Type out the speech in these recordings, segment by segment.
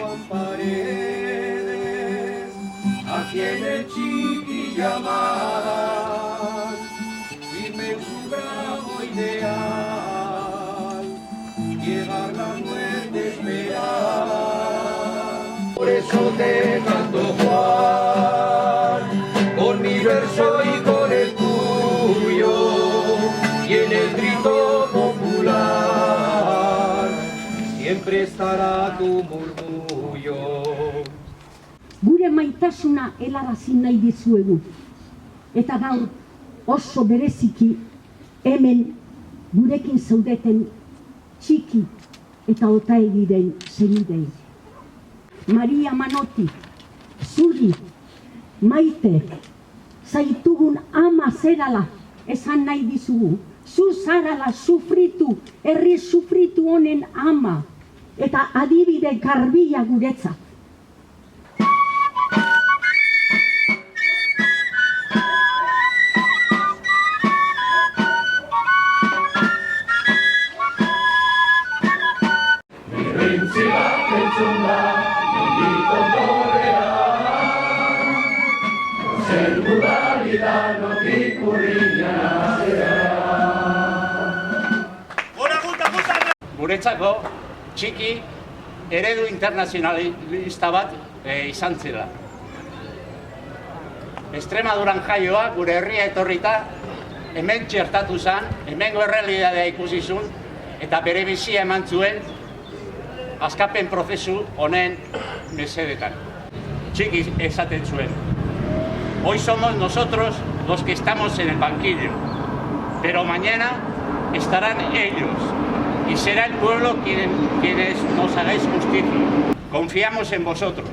Juan Paredes, a quien el Chiqui llamaban, firme en su bravo ideal, llegar la muerte esperaba. Por eso te canto, Juan, con mi verso y con el tuyo, y en el grito popular siempre estará tu murmullo. Gure maitasuna helarazi nahi dizuegu. Eta gaur oso bereziki hemen gurekin zaudeten Txiki eta Otaegiren senidei. Maria Manoti, zuri, Maite, zaitugun ama zerala esan nahi dizugu. Zu zarala sufritu, herri sufritu honen ama, eta adibide garbia guretzat. Guretzako Txiki eredu internazionalista bat izan zela. Extremaduran jaioa, gure herria etorrita, hemen txertatu zen, hemengo errealitatea ikusi zuen, eta bere bizia eman zuen askapen prozesu honen mesedetan. Txiki esaten zuen: hoy somos nosotros los que estamos en el banquillo, pero mañana estarán ellos. Y será el pueblo quienes nos hagáis justicia. Confiamos en vosotros.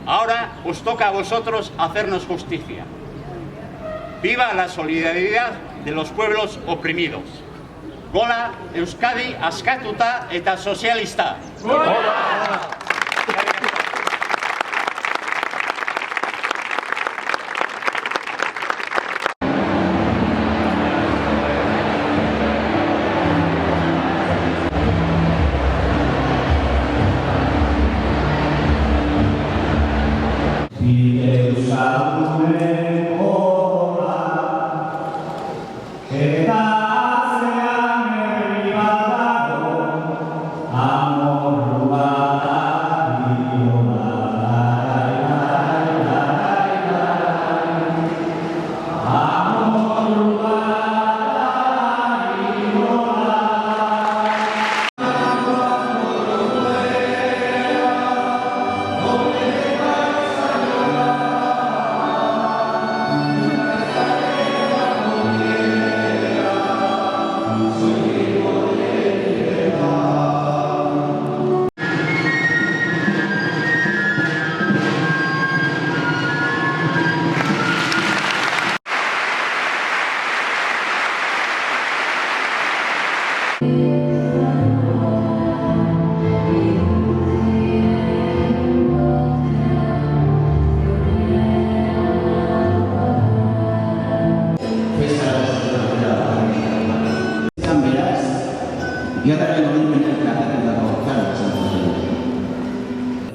Ahora os toca a vosotros hacernos justicia. Viva la solidaridad de los pueblos oprimidos. Gola Euskadi askatuta eta sozialista. Gola!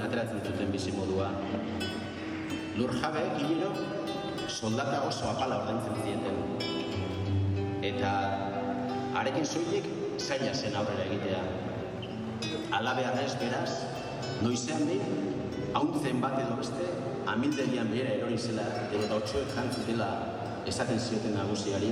Ateratzen zuten bizimodua. Lurjabeek hilero soldata oso apala ordaintzen zieten. Eta harekin soilik zaila zen aurrera egitea. Halabeharrez beraz, noizean behin, hauntzen bat edo beste, amildegian behera erori zela, edo da otxoek jantzutela esaten zioten nagusiari.